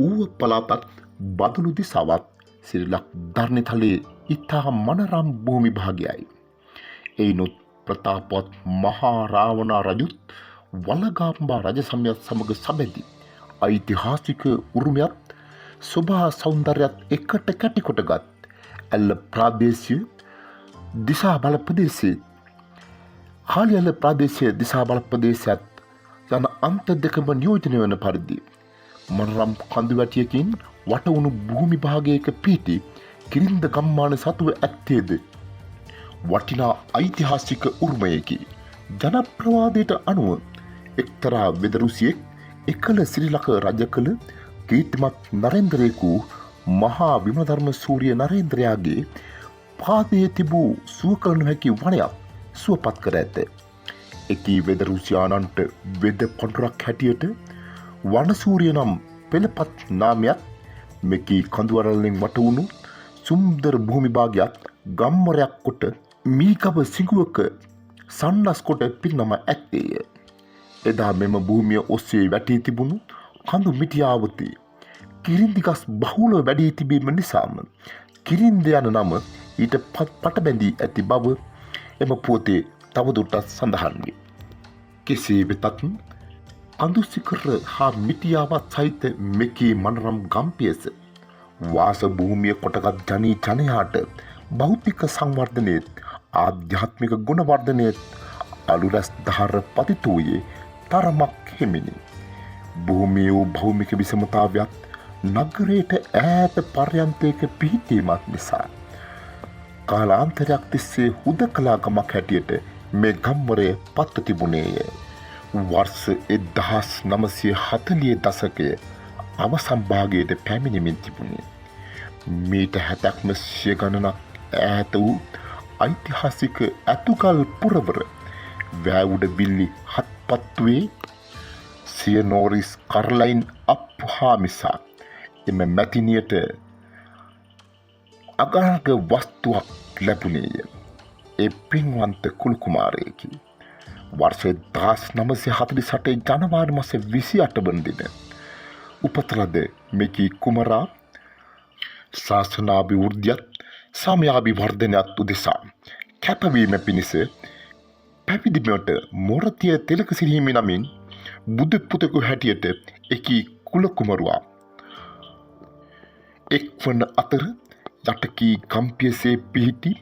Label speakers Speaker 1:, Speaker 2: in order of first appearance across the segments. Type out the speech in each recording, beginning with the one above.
Speaker 1: ඌව පළාතත් බදුළු දිසාවත් සිරිලක් ධර්ණිතලේ ඉතා මනරම් භූමි භාගයයි. එයිනුත් ප්‍රතාපවත් මහා රාවණා රජුත් වලගාම්බා රජ සමයත් සමග සබැඳි ඓතිහාසික උරුමයත් සුභා සෞන්දර්යත් එකට කැටිකොටගත් ඇල්ල ප්‍රාදේශීය දිසා බල ප්‍රදේශයේ හාලිඇල්ල ප්‍රාදේශීය දිසා බල ප්‍රදේශයත් යන අන්ත දෙකම නියෝජනය වන පරිදි මනරම් කඳුවැටියකින් වටවුණු භූමි භාගයක පිහිටි කිරින්ද ගම්මාන සතුව ඇත්තේද වටිනා ඓතිහාසික උරුමයකි. ජනප්‍රවාදයට අනුව එක්තරා වෙදරුසියෙක් එකල සිරිලක රජ කළ කීර්තිමත් නරේන්ද්‍රයෙකු මහා විමධර්ම සූරිය නරේන්ද්‍රයාගේ පාදයේ තිබූ සුව කළ නොහැකි වනයක් සුවපත් කර ඇත. එකී වෙදරුසියානන්ට වෙද පොඬුරක් හැටියට වනසූරිය නම් පෙළපත් නාමයක් මෙකී කඳුවරල්ලෙන් වටවුණු සුන්දර භූමි භාගයක් ගම්වරයක් කොට මීකව සිඟුවක සන්නස් කොට පිරිනම ඇත්තේය. එදා මෙම භූමිය ඔස්සේ වැටී තිබුණු කඳු මිටියාවතී කිරින්දිගස් බහුල වැඩී තිබීම නිසාම කිරින්ද යන නම ඊට පටබැඳී ඇති බව එම පුවතේ තවදුරටත් සඳහන් වේ. කෙසේ වෙතත් කඳුසිකර හා මිටියාවත් සහිත මෙකී මනරම් ගම්පියස වාස භූමිය කොටගත් ජනී ජනයාට භෞතික සංවර්ධනයේත් ආධ්‍යාත්මික ගුණවර්ධනයේත් අලුරැස් දහර පතිත වූයේ තරමක් හිමිනි. භූමිය වූ භෞමික විෂමතාවයත් නගරයට ඈත පර්යන්තයක පිහිටීමත් නිසා කාලාන්තරයක් තිස්සේ හුදකලා ගමක් හැටියට මේ ගම්වරය පත්ව තිබුණේය. වර්ෂ 1940 දශකයේ අවසන් භාගයට පැමිණෙමින් තිබුණේ. මීට 70ක්ම සිය ගණනක් ඈත වූ ඓතිහාසික ඇතුගල් පුරවර වැවුඩ බිල්ලි හත්පත්තුවේ සිය නෝරිස් කරලයින් අප්හාමිසා එම මැතිනියට අගාධ වස්තුවක් ලැබුණේය. ඒ පින්වන්ත කුළු කුමාරයෙකි. වර්ෂ 1948 ජනවාරි මාස 28 වන දින උපත ලද මෙකී කුමරා ශාසනාභිවෘද්ධියත් සාමයාභිවර්ධනයත් උදෙසා කැපවීම පිණිස පැවිදිමට මොරතිය තිලකසිරි හිමි නමින් බුදු පුතෙකු හැටියට එකී කුල කුමරුවා එක්වන අතර යටකී ගම්පියසේ පිහිටි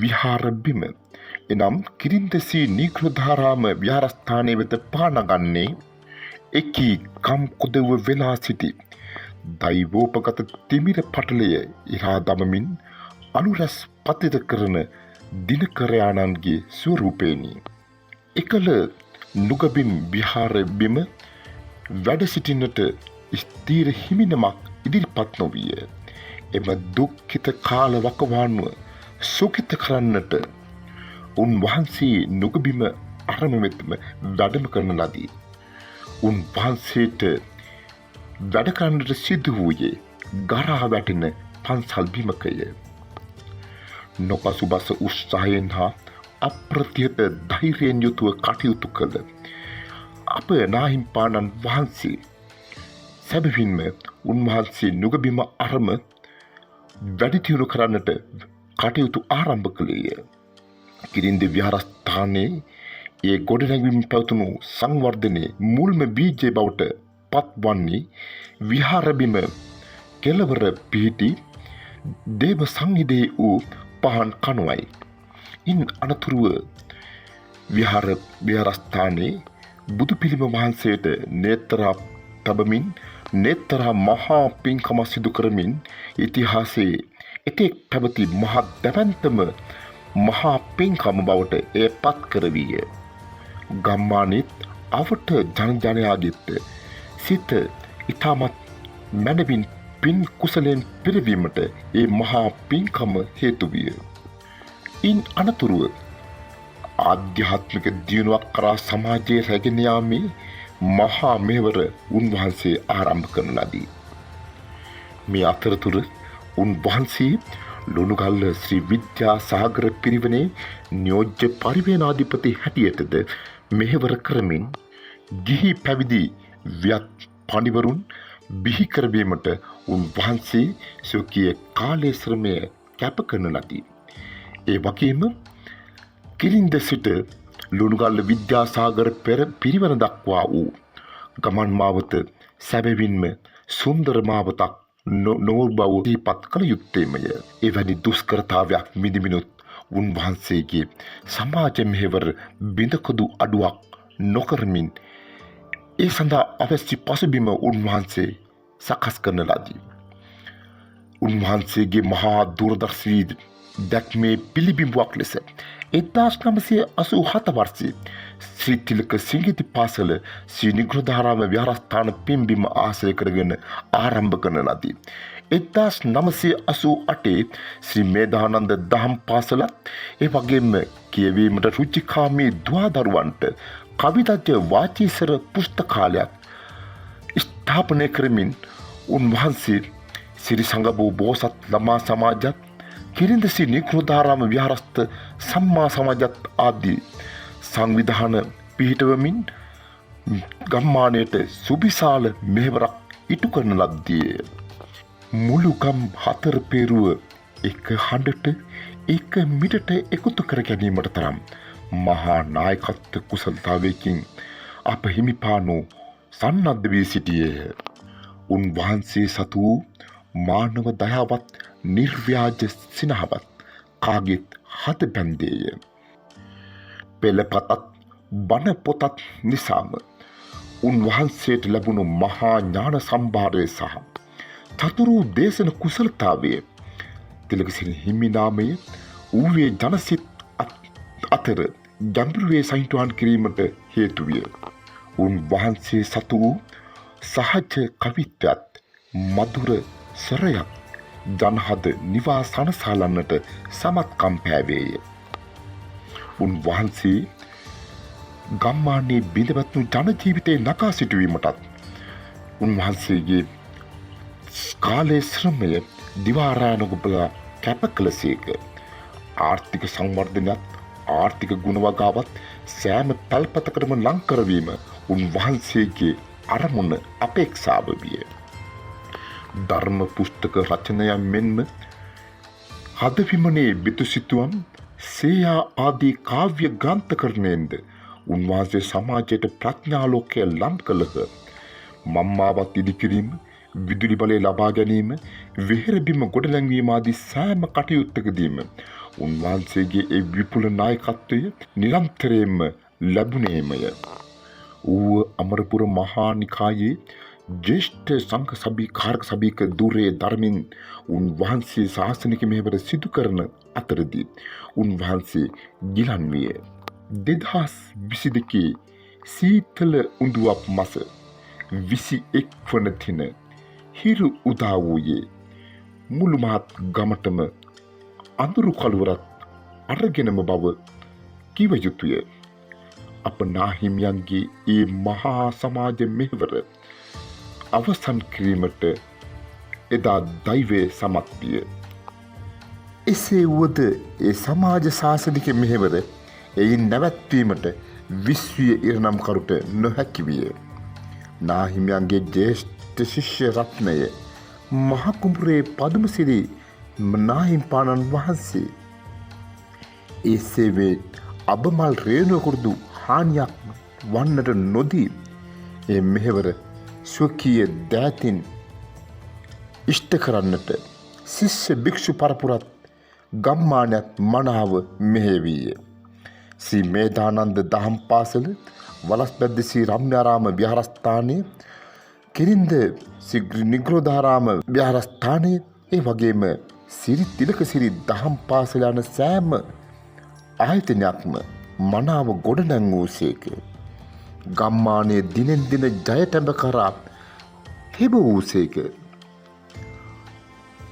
Speaker 1: විහාර බිම එනම් කිරින්දසී නීග්‍රධාරාම විහාරස්ථානයේ වෙත පානගන්නේ එකී ගම් කොදව වෙලා සිටි දෛවෝපගත තිමිර පටලය ඉරා දමමින් අනුරැස් පතිත කරන දිනකරයාණන්ගේ ස්වරූපේනි. එකල නුගබිම් විහාර බිම වැඩ සිටින්නට ස්ථීර හිමිනමක් ඉදිරිපත් නොවිය. එම දුක්ඛිත කාල වකවානුව සුඛිත කරන්නට උන්වහන්සේ නුගබිම අරම වෙතම වැඩම කරන ලදී. උන්වහන්සේට වැඩ කරන්නට සිදු වූයේ ගරා වැටෙන පන්සල් බිමකය. නොපසුබස උත්සාහයෙන් හා අප්‍රතිහත ධෛර්යයෙන් යුතුව කටයුතු කළ අප නාහිම්පාණන් වහන්සේ සැබවින්ම උන්වහන්සේ නුගබිම අරම වැඩිදියුණු කරන්නට කටයුතු ආරම්භ කළේය. කිරින්ද විහාරස්ථානයේ ඒ ගොඩනැගීම් පැවතුණු සංවර්ධනයේ මුල්ම බීජය බවට පත්වන්නේ විහාරබිම කෙළවර පිහිටි දේව සංහිදේ වූ පහන් කණුවයි. ඉන් අනතුරුව විහාරස්ථානයේ බුදු පිළිම වහන්සේට නේත්‍රා තබමින් නේත්‍රා මහා පින්කම සිදු කරමින් ඉතිහාසයේ එතෙක් පැවති මහත් දැවැන්තම මහා පින්කම බවට එය පත් කරවීය. ගම්මානෙත් අවට ජනයාගෙත් සිත ඉතාමත් මැනවින් පින් කුසලයෙන් පිරවීමට ඒ මහා පින්කම හේතු විය. ඉන් අනතුරුව ආධ්‍යාත්මික දියුණුවක් කරා සමාජයේ රැගෙන යාමේ මහා මෙහෙවර උන්වහන්සේ ආරම්භ කරන ලදී. මේ අතරතුර උන්වහන්සේ ලුණුගල්ල ශ්‍රී විද්‍යා සාගර පිරිවෙනේ නියෝජ්‍ය පරිවේනාධිපති හැටියටද මෙහෙවර කරමින් ගිහි පැවිදි වියත් පඬිවරුන් බිහි කරවීමට උන්වහන්සේ ස්වකීය කාලය ශ්‍රමය කැප කරන ලදී. ඒ වගේම කිරින්ද සිට ලුණුගල්ල විද්‍යාසාගර පිරිවර දක්වා වූ ගමන් මාවත සැබවින්ම සුන්දර මාවතක් නොවූ බව දීපත් කළ යුත්තේමය. එවැනි දුෂ්කරතාවයක් මිදිමිනුත් උන්වහන්සේගේ සමාජ මෙහෙවර බිඳකොදු අඩුවක් නොකරමින් ඒ සඳහා අවශ්‍ය පසුබිම උන්වහන්සේ සකස් කරන ලදී. උන්වහන්සේගේ මහා දූරදර්ශී දැක්මේ පිළිබිඹුවක් ලෙස 1987 වර්ෂයේ ශ්‍රී තිලක සිංගිති පාසල ශ්‍රී නිග්‍රෝධාරාම විහාරස්ථාන පින්බිම ආශ්‍රය කරගෙන ආරම්භ කරන ලදී. 1988 ශ්‍රී මේධානන්ද දහම් පාසලත් ඒ වගේම කියවීමට රුචිකාමී දුවදරුවන්ට කවිතජ්‍ය වාචීසර පුස්තකාලයක් ස්ථාපනය කරමින් උන්වහන්සේ සිරි සංගබෝ බෝසත් ළමා සමාජත් කිරින්දසි නිග්‍රෝධාරාම විහාරස්ථ සම්මා සමාජත් ආදී සංවිධාන පිහිටවමින් ගම්මානයට සුවිශාල මෙහෙවරක් ඉටු කරන ලද්දේ. මුළු ගම් හතර පෙරුව එක හඬට එක මිටට එකතු කර ගැනීමට තරම් මහා නායකත්ව කුසලතාවයකින් අප හිමිපානෝ සන්නද්ධ වී සිටියේය. උන්වහන්සේ සතු වූ මානව දයාවත් නිර්ව්‍යාජ සිනහවත් කාගෙත් හත බැන්දේය. පෙළපතත් බණ පොතත් නිසාම උන්වහන්සේට ලැබුණු මහා ඥාන සම්භාරය සහ චතුරු දේශන කුසලතාවය තිලකසිරි හිමිනාමය ඌවේ ජනසිත් අතර ගැඹුරුවේ සහිටුවන් කිරීමට හේතු විය. උන්වහන්සේ සතු වූ සහජ කවිත්වයත් මధుර සරයක් ජනහද නිවා සනසාලන්නට සමත්කම් පෑවේය. උන්වහන්සේ ගම්මානයේ බිඳවත්නු ජනජීවිතය නකා සිටුවීමටත් උන්වහන්සේගේ කාලේ ශ්‍රමය දිවාරායනගොබලා කැප කළසේක. ආර්ථික සංවර්ධනයත් ආර්ථික ගුණවගාවත් සෑම පැල්පතකටම ලංකරවීම උන්වහන්සේගේ අරමුණ අපේක්ෂාව විය. ධර්ම පුස්තක රචනයන් මෙන්ම හදවිමනේ බිතුසිතුවම් සේයා ආදී කාව්‍ය ග්‍රන්ථකරණයෙන්ද උන්වහන්සේ සමාජයට ප්‍රඥාලෝකය ලම් කළහ. මම්මාවත් ඉදිකිරීම, විදුලි බලය ලබා ගැනීම, වෙහෙරබිම ගොඩනැංවීම ආදී සෑම කටයුත්තකදීම උන්වහන්සේගේ ඒ විපුල නායකත්වය නිරන්තරයෙන්ම ලැබුණේමය. ඌව අමරපුර මහා නිකායේ ජේෂ්ඨ සංඝ සභීකාරක සභීක දුරේ ධර්මින් උන්වහන්සේ ශාසනික මෙහෙවර සිදු කරන අතරදී උන්වහන්සේ ගිලන් විය. 2022 සීතල උඳුවප් මස 21 වන දින හිරු උදා වූයේ මුළු මහත් ගමටම අඳුරු කළුවරක් අරගෙනම බව කිව යුතුය. අප නාහිමියන්ගේ ඒ මහා සමාජ මෙහෙවර අවසන් කිරීමට එදා දෛවය සමත් විය. එසේ වුවද ඒ සමාජ ශාසනික මෙහෙවර එයින් නැවැත්වීමට විශ්වීය ඉරණම්කරුට නොහැකි විය. නාහිමියන්ගේ ජේෂ්ඨ ශිෂ්‍ය රත්නය මහකුඹුරේ පදුමසිරි නාහිම්පාණන් වහන්සේ ඒ සේවේ අබමල් රේණුවකුරුදු හානියක් වන්නට නොදී ඒ මෙහෙවර ස්වකීය දෑතින් ඉෂ්ට කරන්නට ශිෂ්‍ය භික්ෂු පරපුරත් ගම්මානයත් මනාව මෙහෙවීය. ශ්‍රී මේධානන්ද දහම් පාසල, වලස්බැද්ද ශ්‍රී රම්‍යාරාම විහාරස්ථානය, කිරින්ද ශ්‍රී නිග්‍රෝධාරාම විහාරස්ථානය, ඒ වගේම සිරි තිලකසිරි දහම් පාසල යන සෑම ආයතනයක්ම මනාව ගොඩනැංවූසේක. ගම්මානයේ දිනෙන් දින ජයටැඹ කරා හෙබ වූසේක.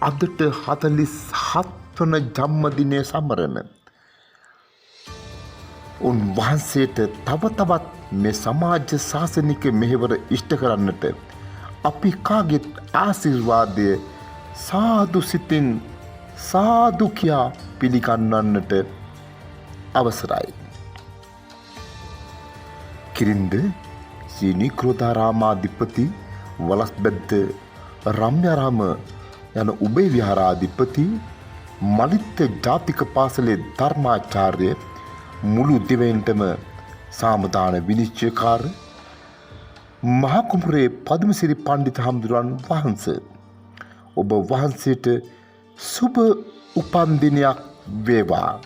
Speaker 1: අදට 47 වන ජන්මදිනය සමරන උන්වහන්සේට තව තවත් මේ සමාජ ශාසනික මෙහෙවර ඉෂ්ට කරන්නට අපි කාගෙත් ආශිර්වාදය සාදු සිතින් සාදු කියා පිළිගන්වන්නට අවසරයි. කිරින්ද ශ්‍රී නිග්‍රෝධාරාමාධිපති වලස්බැද්ද රම්යාරාම යන උභය විහාරාධිපති මලිත්ත ජාතික පාසලේ ධර්මාචාර්ය මුළු දිවයිනටම සාමදාන විනිශ්චයකාර මහකුඹුරේ පදුමසිරි පණ්ඩිත හාමුදුරුවන් වහන්සේ ඔබ වහන්සේට සුබ උපන්දිනයක් වේවා.